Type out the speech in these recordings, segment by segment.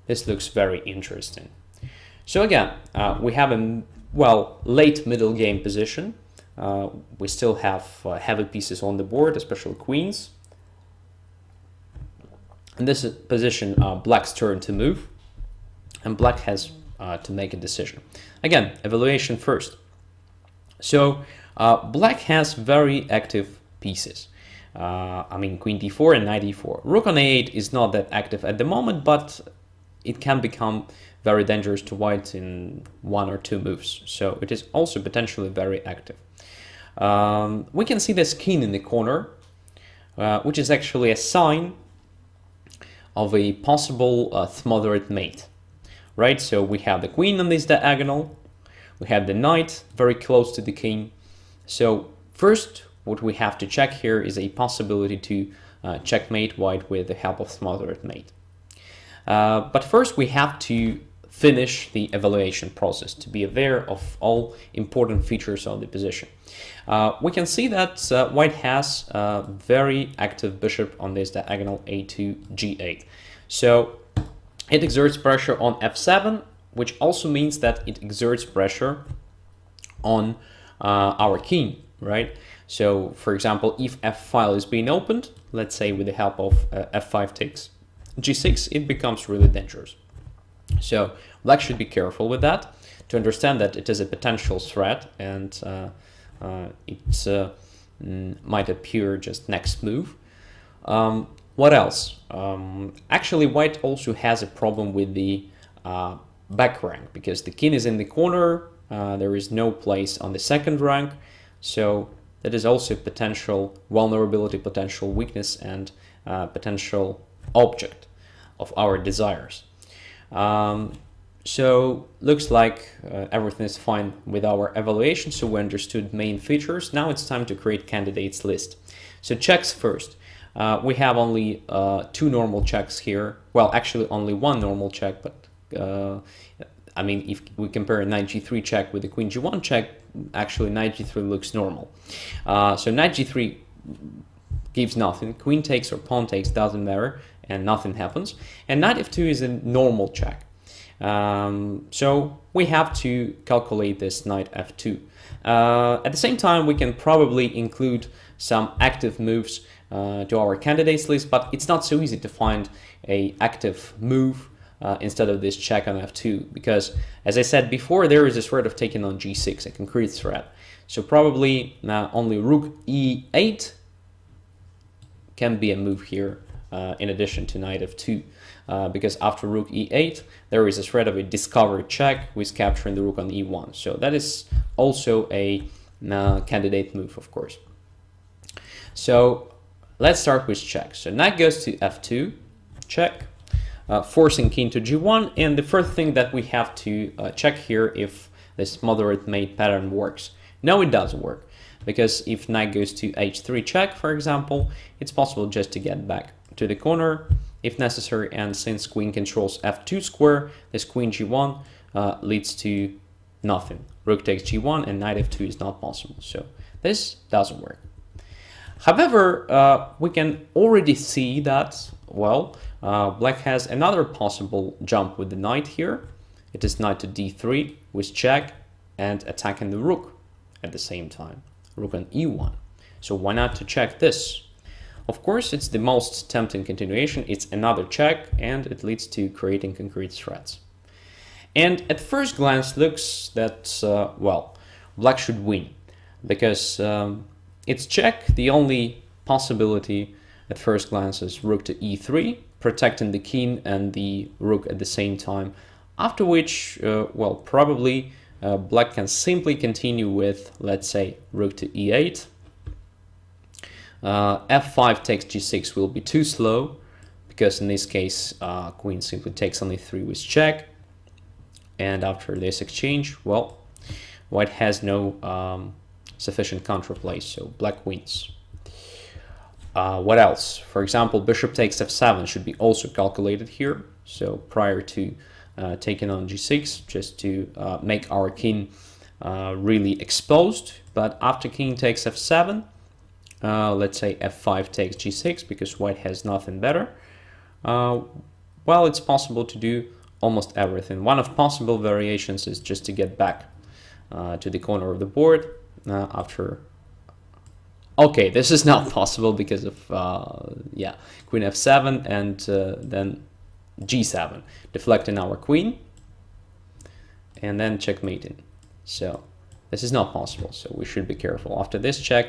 this looks very interesting. So again, we have a, well, late middle game position. We still have heavy pieces on the board, especially queens. In this position, black's turn to move, and black has to make a decision. Again, evaluation first. So black has very active pieces. I mean, queen d4 and knight e4. Rook on a8 is not that active at the moment, but it can become very dangerous to white in 1 or 2 moves. So it is also potentially very active. We can see this king in the corner, which is actually a sign of a possible smothered mate, right? So we have the queen on this diagonal, we have the knight very close to the king. So first, what we have to check here is a possibility to checkmate white with the help of smothered mate. But first we have to finish the evaluation process to be aware of all important features of the position. We can see that white has a very active bishop on this diagonal a2, g8. So it exerts pressure on f7, which also means that it exerts pressure on our king, right? So for example, if f file is being opened, let's say with the help of f5 takes g6, it becomes really dangerous. So black should be careful with that to understand that it is a potential threat, and it might appear just next move. What else? Actually, white also has a problem with the back rank, because the king is in the corner, there is no place on the second rank, so that is also potential vulnerability, potential weakness, and potential object of our desires. So looks like everything is fine with our evaluation, so we understood main features. Now it's time to create candidates list. So checks first. We have only 2 normal checks here. Well, actually only 1 normal check, but I mean, if we compare a knight g3 check with the queen g1 check, actually knight g3 looks normal. So knight g3 gives nothing. Queen takes or pawn takes doesn't matter, and nothing happens. And knight f2 is a normal check. So we have to calculate this knight f2. At the same time, we can probably include some active moves to our candidates list, but it's not so easy to find a active move instead of this check on f2, because as I said before, there is a threat of taking on g6, a concrete threat. So probably only rook e8 can be a move here in addition to knight f2. Because after rook e8, there is a threat of a discovered check with capturing the rook on e1. So that is also a candidate move, of course. So let's start with check. So knight goes to f2, check, forcing king to g1. And the first thing that we have to check here if this moderate mate pattern works. No, it doesn't work, because if knight goes to h3 check, for example, it's possible just to get back to the corner if necessary, and since queen controls f2 square, this queen g1 leads to nothing. Rook takes g1 and knight f2 is not possible, so this doesn't work. However, we can already see that, well, black has another possible jump with the knight here. It is knight to d3 with check and attacking the rook at the same time, rook on e1. So why not to check this? Of course, it's the most tempting continuation. It's another check, and it leads to creating concrete threats. And at first glance, looks that, well, black should win, because it's check. The only possibility at first glance is rook to e3, protecting the king and the rook at the same time, after which, well, probably black can simply continue with, let's say, rook to e8. F5 takes g6 will be too slow, because in this case queen simply takes on e3 with check, and after this exchange, well, white has no sufficient counterplay, so black wins. What else? For example, bishop takes f7 should be also calculated here, so prior to taking on g6, just to make our king really exposed. But after king takes f7, let's say f5 takes g6, because white has nothing better. Well, it's possible to do almost everything. One of possible variations is just to get back to the corner of the board after. Okay, this is not possible because of yeah, queen f7 and then g7, deflecting our queen and then checkmating. So this is not possible, so we should be careful. After this check,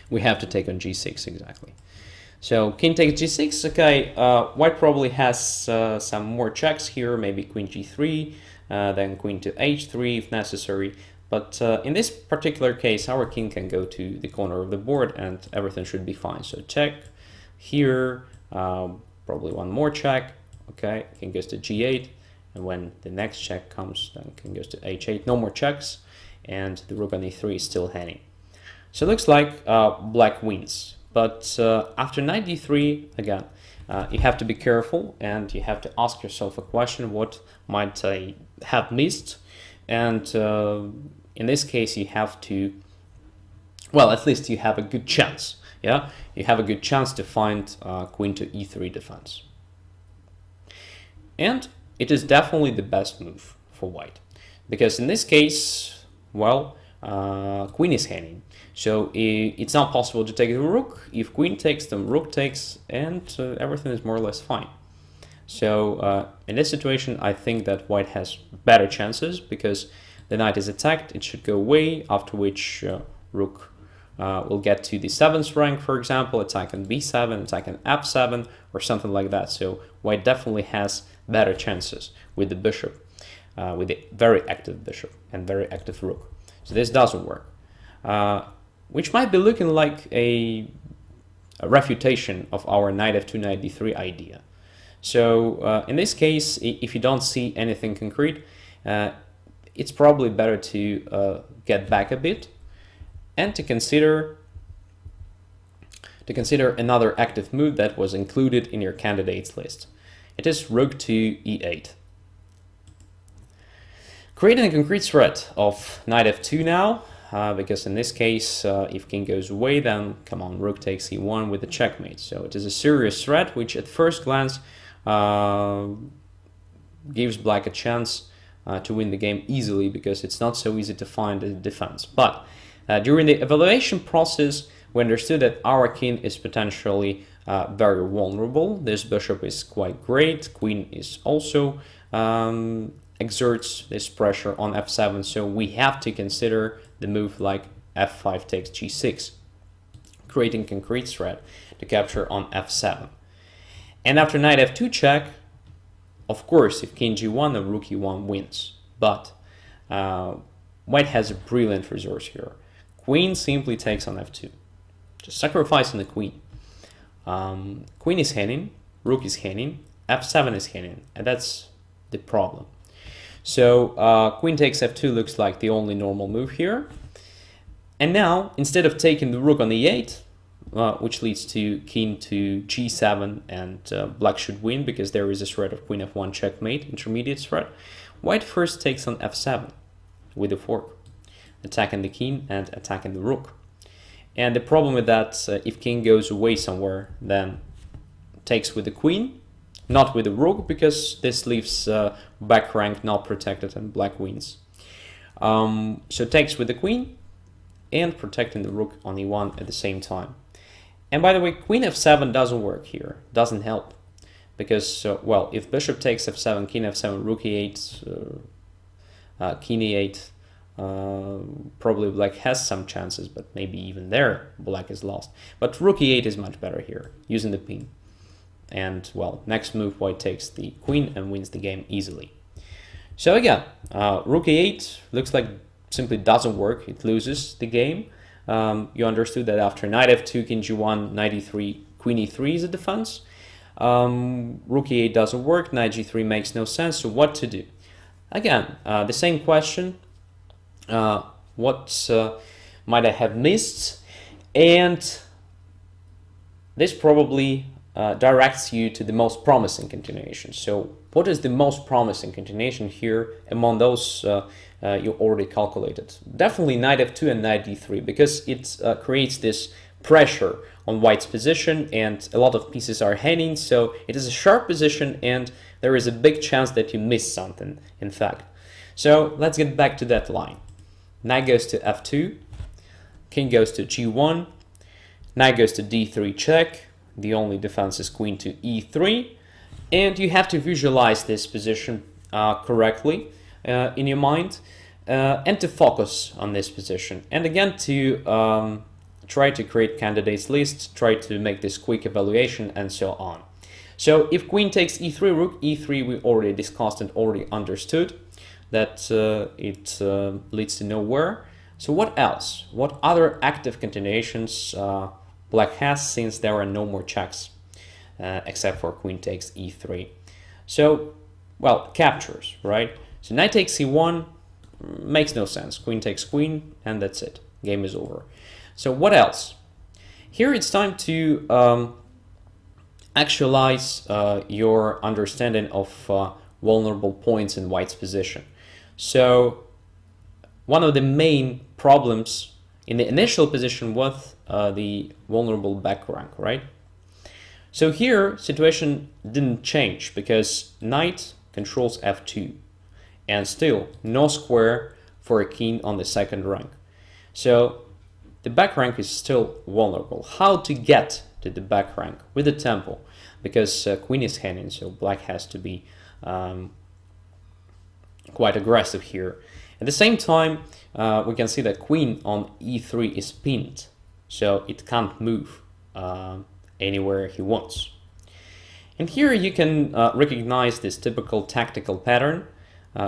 we have to take on g6 exactly. So king takes g6. Okay, white probably has some more checks here, maybe queen g3, then queen to h3 if necessary. But in this particular case, our king can go to the corner of the board and everything should be fine. So check here, probably one more check. Okay, king goes to g8, and when the next check comes, then king goes to h8. No more checks, and the rook on e3 is still hanging. So it looks like black wins. But after knight d3, again, you have to be careful and you have to ask yourself a question: what might I have missed? And in this case, you have to, well, at least you have a good chance. Yeah, you have a good chance to find queen to e3 defense. And it is definitely the best move for white, because in this case, well, queen is hanging. So it's not possible to take the rook. If queen takes, then rook takes, and everything is more or less fine. So in this situation, I think that white has better chances because the knight is attacked. It should go away, after which rook will get to the 7th rank, for example, attack on b7, attack on f7, or something like that. So white definitely has better chances with the bishop, with a very active bishop and very active rook. So this doesn't work, which might be looking like a refutation of our knight f2, knight d3 idea. So in this case, if you don't see anything concrete, it's probably better to get back a bit and to consider another active move that was included in your candidates list. It is rook to e8. Creating a concrete threat of knight f2 now, because in this case, if king goes away, then come on, rook takes e1 with the checkmate. So it is a serious threat, which at first glance gives black a chance to win the game easily, because it's not so easy to find a defense. But during the evaluation process, we understood that our king is potentially very vulnerable. This bishop is quite great. Queen is also exerts this pressure on f7. So we have to consider the move like f5 takes g6, creating concrete threat to capture on f7. And after knight f2 check, of course, if king g1, then rook e1 wins. But white has a brilliant resource here. Queen simply takes on f2, just sacrificing the queen. Queen is hanging, rook is hanging, f7 is hanging, and that's the problem. So queen takes f2 looks like the only normal move here. And now, instead of taking the rook on e8, which leads to king to g7, and black should win because there is a threat of queen f1 checkmate, intermediate threat, white first takes on f7 with a fork, attacking the king and attacking the rook. And the problem with that, if king goes away somewhere, then takes with the queen, not with the rook, because this leaves back rank not protected and black wins. So takes with the queen and protecting the rook on e1 at the same time. And by the way, queen f7 doesn't work here, doesn't help, because, well, if bishop takes f7, king f7, rook e8, king e8, probably black has some chances, but maybe even there black is lost. But rook e8 is much better here, using the pin. And, well, next move, white takes the queen and wins the game easily. So again, rook e8 looks like simply doesn't work, it loses the game. You understood that after knight f2, king g1, knight e3, queen e3 is a defense. Rook e8 doesn't work, knight g3 makes no sense, so what to do? Again, the same question, what might I have missed? And this probably directs you to the most promising continuation. So what is the most promising continuation here among those you already calculated? Definitely knight f2 and knight d3, because it creates this pressure on white's position, and a lot of pieces are hanging, so it is a sharp position and there is a big chance that you miss something, in fact. So let's get back to that line. Knight goes to f2, king goes to g1, knight goes to d3 check, the only defense is queen to e3, and you have to visualize this position correctly in your mind, and to focus on this position. And again, to try to create candidates list, try to make this quick evaluation, and so on. So if queen takes e3, rook e3, we already discussed and already understood that it leads to nowhere. So what else? What other active continuations black has, since there are no more checks except for queen takes e3? So, well, captures, right? So knight takes c1 makes no sense. Queen takes queen, and that's it. Game is over. So what else? Here it's time to actualize your understanding of vulnerable points in white's position. So one of the main problems in the initial position was the vulnerable back rank, right? So here situation didn't change because knight controls f2 and still no square for a king on the second rank. So the back rank is still vulnerable. How to get to the back rank with the tempo? Because queen is hanging, so black has to be quite aggressive here. At the same time, we can see that queen on e3 is pinned, so it can't move anywhere he wants. And here you can recognize this typical tactical pattern,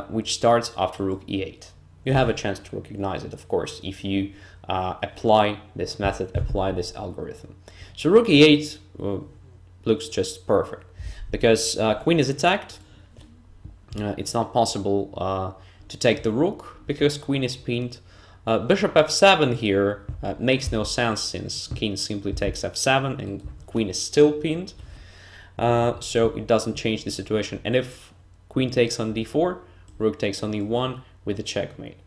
which starts after rook e8. You have a chance to recognize it, of course, if you apply this method, apply this algorithm. So rook e8 looks just perfect because queen is attacked. It's not possible to take the rook because queen is pinned. Bishop f7 here makes no sense since king simply takes f7 and queen is still pinned. So it doesn't change the situation. And if queen takes on d4, rook takes on e1 with a checkmate.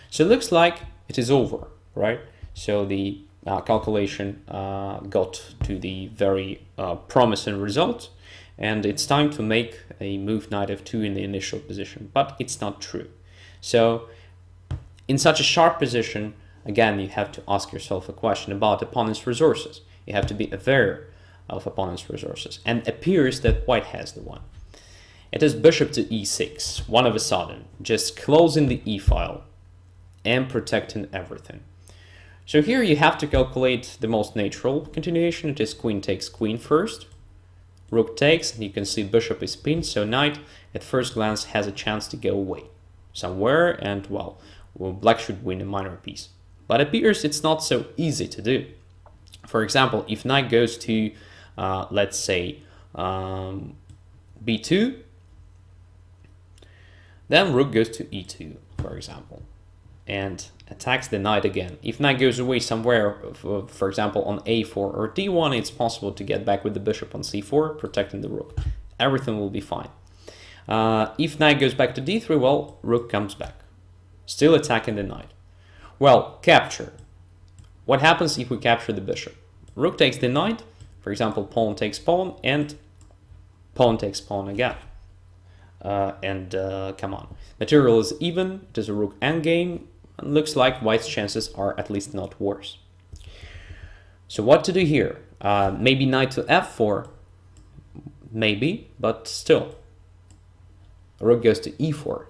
So it looks like it is over, right? So the calculation got to the very promising result, and it's time to make a move knight f2 in the initial position, but it's not true. So in such a sharp position, again, you have to ask yourself a question about opponent's resources. You have to be aware of opponent's resources, and it appears that white has the one. It is bishop to e6, one of a sudden, just closing the e-file and protecting everything. So here you have to calculate the most natural continuation. It is queen takes queen first, rook takes, and you can see bishop is pinned, so knight at first glance has a chance to go away somewhere, and well, black should win a minor piece. But it appears it's not so easy to do. For example, if knight goes to, let's say, b2, then rook goes to e2, for example, and attacks the knight again. If knight goes away somewhere, for example, on a4 or d1, it's possible to get back with the bishop on c4, protecting the rook. Everything will be fine. If knight goes back to d3, well, rook comes back, still attacking the knight. Well, capture. What happens if we capture the bishop? Rook takes the knight, for example, pawn takes pawn, and pawn takes pawn again. Come on, material is even, it is a rook endgame, and looks like white's chances are at least not worse. So what to do here? Maybe knight to f4, maybe, but still. Rook goes to e4,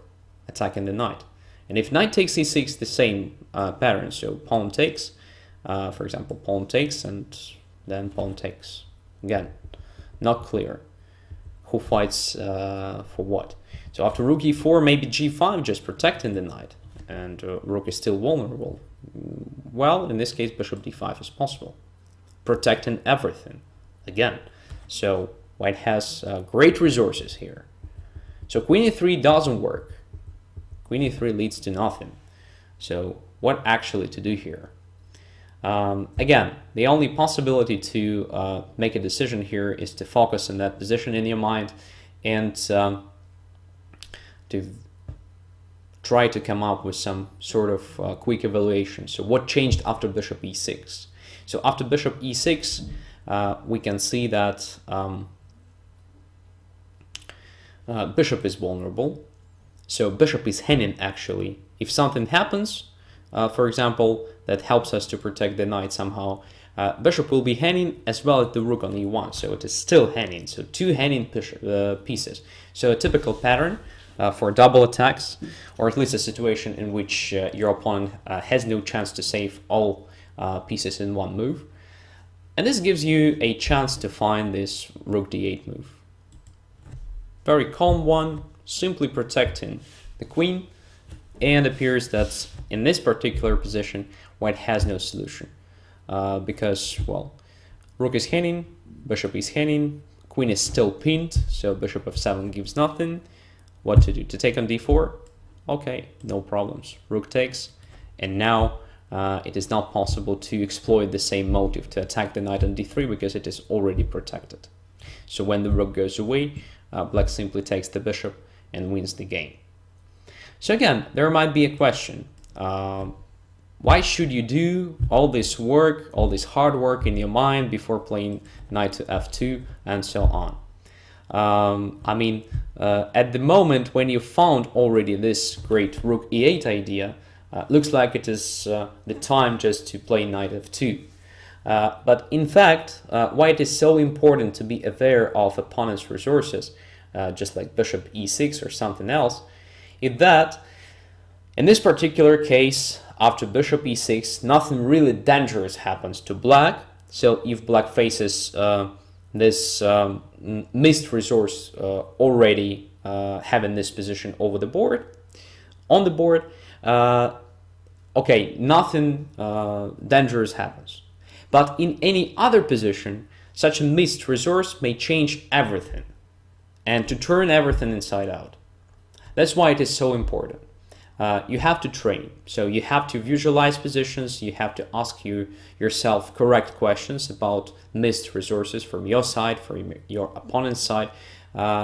attacking the knight. And if knight takes e6, the same pattern, so pawn takes, for example, pawn takes, and then pawn takes. Again, not clear who fights for what. So after rook e4, maybe g5, just protecting the knight, and rook is still vulnerable. Well, in this case, bishop d5 is possible, protecting everything again. So white has great resources here. So queen e3 doesn't work. Queen e3 leads to nothing. So what actually to do here? Again, the only possibility to make a decision here is to focus on that position in your mind and to try to come up with some sort of quick evaluation. So what changed after bishop e6? So after bishop e6, we can see that bishop is vulnerable. So bishop is hanging actually. If something happens, for example, that helps us to protect the knight somehow, bishop will be hanging as well as the rook on e1. So it is still hanging. So two hanging pieces. So a typical pattern for double attacks, or at least a situation in which your opponent has no chance to save all pieces in one move. And this gives you a chance to find this rook d8 move. Very calm one, simply protecting the queen, and appears that in this particular position, white has no solution. Because, well, rook is hanging, bishop is hanging, queen is still pinned, so bishop f7 gives nothing. What to do? To take on d4? Okay, no problems. Rook takes, and now it is not possible to exploit the same motive to attack the knight on d3 because it is already protected. So when the rook goes away, black simply takes the bishop and wins the game. So again, there might be a question. Why should you do all this work, all this hard work in your mind before playing knight to f2 and so on? I mean, at the moment when you found already this great rook e8 idea, looks like it is the time just to play knight f2. But in fact, why it is so important to be aware of opponent's resources, just like bishop e6 or something else, is that in this particular case, after bishop e6, nothing really dangerous happens to black. So if black faces this missed resource already having this position over the board, on the board, okay, nothing dangerous happens. But in any other position, such a missed resource may change everything and to turn everything inside out. That's why it is so important. You have to train. So you have to visualize positions. You have to ask yourself correct questions about missed resources from your side, from your opponent's side.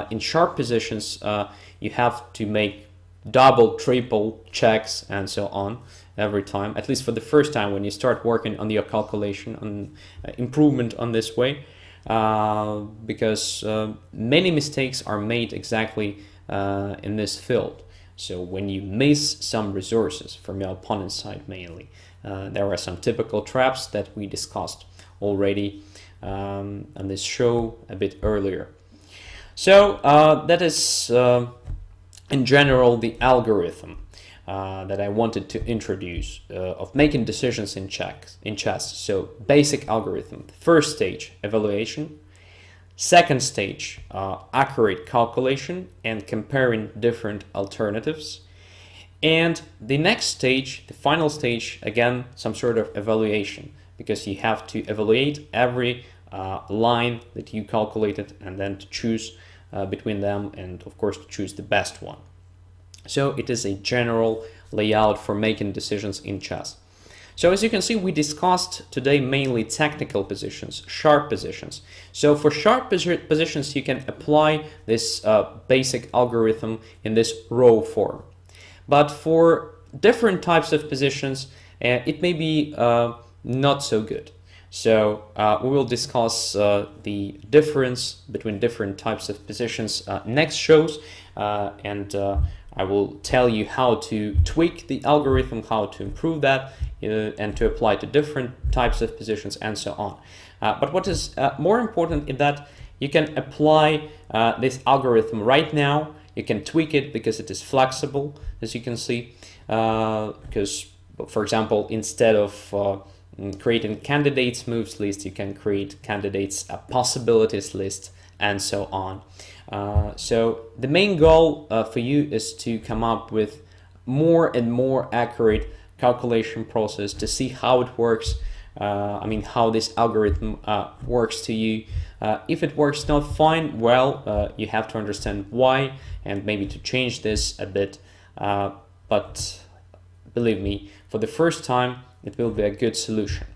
In sharp positions, you have to make double, triple checks and so on every time, at least for the first time when you start working on your calculation, on improvement on this way, because many mistakes are made exactly in this field. So when you miss some resources from your opponent's side mainly, there are some typical traps that we discussed already on this show a bit earlier. So that is in general the algorithm that I wanted to introduce of making decisions in chess. So basic algorithm. First stage, evaluation. Second stage, accurate calculation and comparing different alternatives. And the next stage, the final stage, again, some sort of evaluation, because you have to evaluate every line that you calculated and then to choose between them and, of course, to choose the best one. So it is a general layout for making decisions in chess. So as you can see, we discussed today mainly technical positions, sharp positions. So for sharp positions, you can apply this basic algorithm in this row form. But for different types of positions, it may be not so good. So we will discuss the difference between different types of positions next shows, and I will tell you how to tweak the algorithm, how to improve that, and to apply to different types of positions and so on. But what is more important is that you can apply this algorithm right now. You can tweak it because it is flexible, as you can see, because, for example, instead of creating candidates moves list, you can create candidates possibilities list and so on. So the main goal for you is to come up with more and more accurate calculation process to see how it works. I mean, how this algorithm works to you. If it works not fine, well, you have to understand why and maybe to change this a bit. But believe me, for the first time, it will be a good solution.